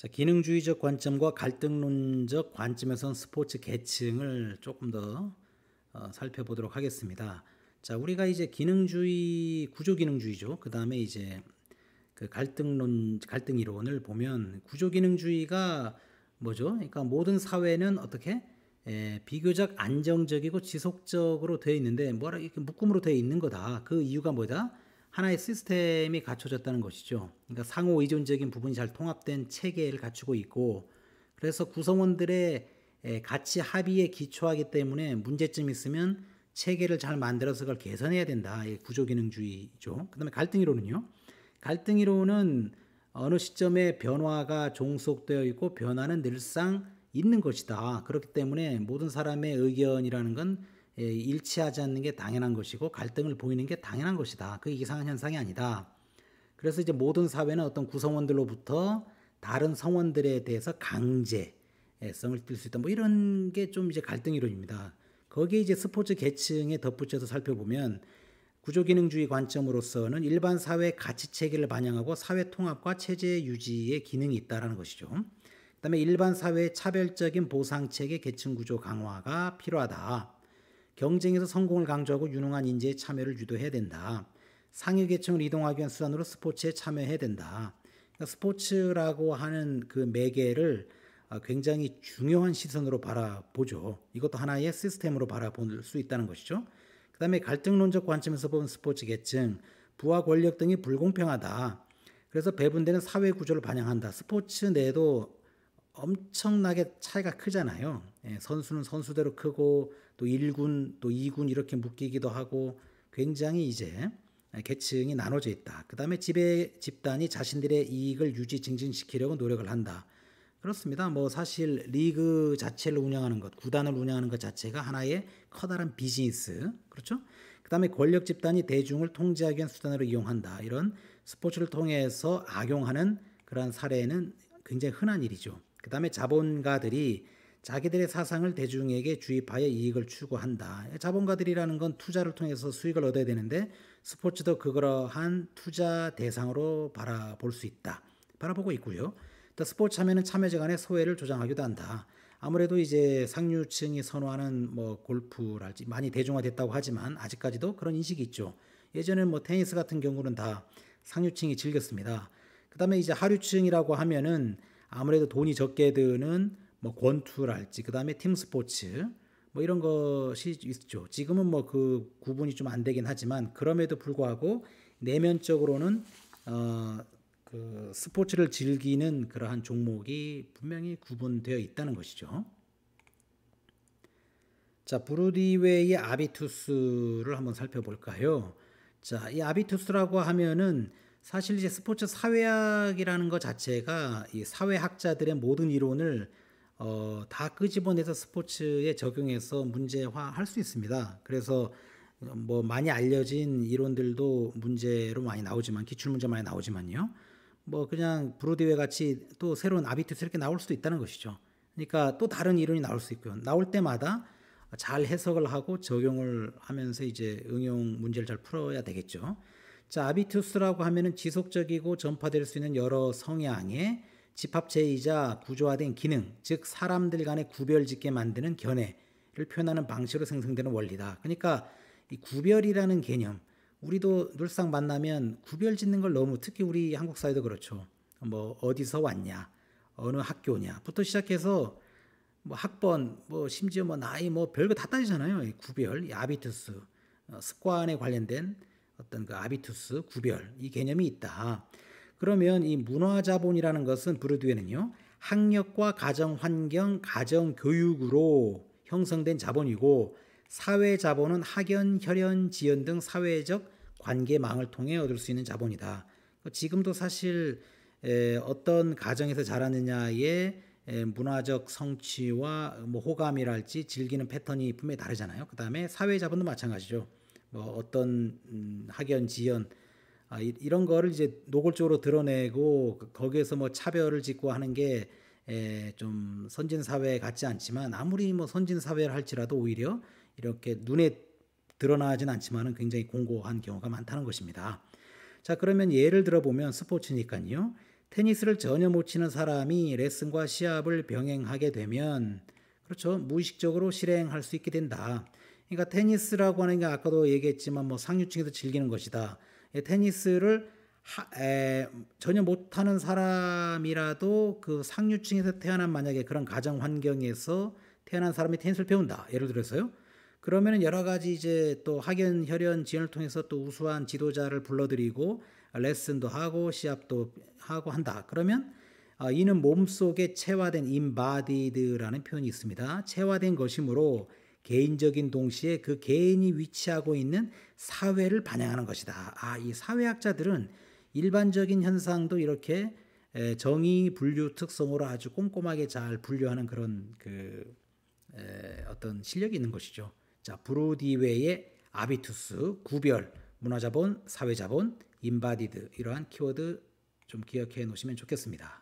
자, 기능주의적 관점과 갈등론적 관점에선 스포츠 계층을 조금 더 살펴보도록 하겠습니다. 자, 우리가 이제 기능주의, 구조기능주의죠. 그 다음에 이제 그 갈등 이론을 보면 구조기능주의가 뭐죠? 그러니까 모든 사회는 어떻게 비교적 안정적이고 지속적으로 되어 있는데 뭐라 이렇게 묶음으로 되어 있는 거다. 그 이유가 뭐다? 하나의 시스템이 갖춰졌다는 것이죠. 그러니까 상호 의존적인 부분이 잘 통합된 체계를 갖추고 있고, 그래서 구성원들의 가치 합의에 기초하기 때문에 문제점이 있으면 체계를 잘 만들어서 그걸 개선해야 된다. 이게 구조기능주의죠. 그다음에 갈등 이론은요. 갈등 이론은 어느 시점에 변화가 종속되어 있고 변화는 늘상 있는 것이다. 그렇기 때문에 모든 사람의 의견이라는 건 일치하지 않는 게 당연한 것이고 갈등을 보이는 게 당연한 것이다. 그게 이상한 현상이 아니다. 그래서 이제 모든 사회는 어떤 구성원들로부터 다른 성원들에 대해서 강제성을 띨 수 있다. 뭐 이런 게 좀 이제 갈등 이론입니다. 거기에 이제 스포츠 계층에 덧붙여서 살펴보면 구조기능주의 관점으로서는 일반 사회 가치 체계를 반영하고 사회 통합과 체제 유지의 기능이 있다라는 것이죠. 그다음에 일반 사회의 차별적인 보상 체계 계층 구조 강화가 필요하다. 경쟁에서 성공을 강조하고 유능한 인재의 참여를 유도해야 된다. 상위 계층을 이동하기 위한 수단으로 스포츠에 참여해야 된다. 그러니까 스포츠라고 하는 그 매개를 굉장히 중요한 시선으로 바라보죠. 이것도 하나의 시스템으로 바라볼 수 있다는 것이죠. 그 다음에 갈등론적 관점에서 본 스포츠 계층, 부와 권력 등이 불공평하다. 그래서 배분되는 사회 구조를 반영한다. 스포츠 내도 엄청나게 차이가 크잖아요. 선수는 선수대로 크고 또 1군 또 2군 이렇게 묶이기도 하고 굉장히 이제 계층이 나눠져 있다. 그 다음에 지배 집단이 자신들의 이익을 유지 증진시키려고 노력을 한다. 그렇습니다. 뭐 사실 리그 자체를 운영하는 것, 구단을 운영하는 것 자체가 하나의 커다란 비즈니스. 그렇죠? 그 다음에 권력 집단이 대중을 통제하기 위한 수단으로 이용한다. 이런 스포츠를 통해서 악용하는 그러한 사례는 굉장히 흔한 일이죠. 그 다음에 자본가들이 자기들의 사상을 대중에게 주입하여 이익을 추구한다. 자본가들이라는 건 투자를 통해서 수익을 얻어야 되는데 스포츠도 그러한 투자 대상으로 바라볼 수 있다. 바라보고 있고요. 또 스포츠 참여는 참여자 간의 소외를 조장하기도 한다. 아무래도 이제 상류층이 선호하는 뭐 골프랄지 많이 대중화됐다고 하지만 아직까지도 그런 인식이 있죠. 예전에는 뭐 테니스 같은 경우는 다 상류층이 즐겼습니다. 그다음에 이제 하류층이라고 하면은 아무래도 돈이 적게 드는 뭐 권투랄지 그다음에 팀 스포츠 뭐 이런 것이 있죠. 지금은 뭐 그 구분이 좀 안 되긴 하지만 그럼에도 불구하고 내면적으로는 그 스포츠를 즐기는 그러한 종목이 분명히 구분되어 있다는 것이죠. 자, 브루디웨이의 아비투스를 한번 살펴볼까요? 자, 이 아비투스라고 하면은 사실 이제 스포츠 사회학이라는 것 자체가 이 사회학자들의 모든 이론을 다 끄집어내서 스포츠에 적용해서 문제화할 수 있습니다. 그래서 뭐 많이 알려진 이론들도 문제로 많이 나오지만 기출문제 많이 나오지만요. 뭐 그냥 브로드웨이 같이 또 새로운 아비투스 이렇게 나올 수도 있다는 것이죠. 그러니까 또 다른 이론이 나올 수 있고요. 나올 때마다 잘 해석을 하고 적용을 하면서 이제 응용 문제를 잘 풀어야 되겠죠. 자, 아비투스라고 하면은 지속적이고 전파될 수 있는 여러 성향의 집합체이자 구조화된 기능, 즉 사람들 간의 구별짓게 만드는 견해를 표현하는 방식으로 생성되는 원리다. 그러니까 이 구별이라는 개념, 우리도 늘상 만나면 구별 짓는 걸 너무 특히 우리 한국 사회도 그렇죠. 뭐 어디서 왔냐, 어느 학교냐부터 시작해서 뭐 학번, 뭐 심지어 뭐 나이 뭐 별거 다 따지잖아요. 이 구별, 이 아비투스, 습관에 관련된 어떤 그 아비투스, 구별 이 개념이 있다. 그러면 이 문화자본이라는 것은 브루드웨는요 학력과 가정 환경, 가정 교육으로 형성된 자본이고 사회자본은 학연, 혈연, 지연 등 사회적 관계망을 통해 얻을 수 있는 자본이다. 지금도 사실 어떤 가정에서 자라느냐의 문화적 성취와 뭐 호감이랄지 즐기는 패턴이 분명히 다르잖아요. 그 다음에 사회자본도 마찬가지죠. 뭐 어떤 학연, 지연 이런 거를 이제 노골적으로 드러내고 거기에서 뭐 차별을 짓고 하는 게 좀 선진 사회 같지 않지만 아무리 뭐 선진 사회를 할지라도 오히려 이렇게 눈에 드러나진 않지만은 굉장히 공고한 경우가 많다는 것입니다. 자, 그러면 예를 들어 보면 스포츠니까요. 테니스를 전혀 못 치는 사람이 레슨과 시합을 병행하게 되면 그렇죠. 무의식적으로 실행할 수 있게 된다. 그러니까 테니스라고 하는 게 아까도 얘기했지만 뭐 상류층에서 즐기는 것이다. 테니스를 전혀 못하는 사람이라도 그 상류층에서 태어난 만약에 그런 가정 환경에서 태어난 사람이 테니스를 배운다. 예를 들어서요. 그러면은 여러 가지 이제 또 학연, 혈연 지원을 통해서 또 우수한 지도자를 불러들이고 레슨도 하고 시합도 하고 한다. 그러면 이는 몸속에 체화된 embodied라는 표현이 있습니다. 체화된 것이므로 개인적인 동시에 그 개인이 위치하고 있는 사회를 반영하는 것이다. 이 사회학자들은 일반적인 현상도 이렇게 정의 분류 특성으로 아주 꼼꼼하게 잘 분류하는 그런 어떤 실력이 있는 것이죠. 자, 브로디웨이의 아비투스, 구별, 문화자본, 사회자본, 인바디드 이러한 키워드 좀 기억해 놓으시면 좋겠습니다.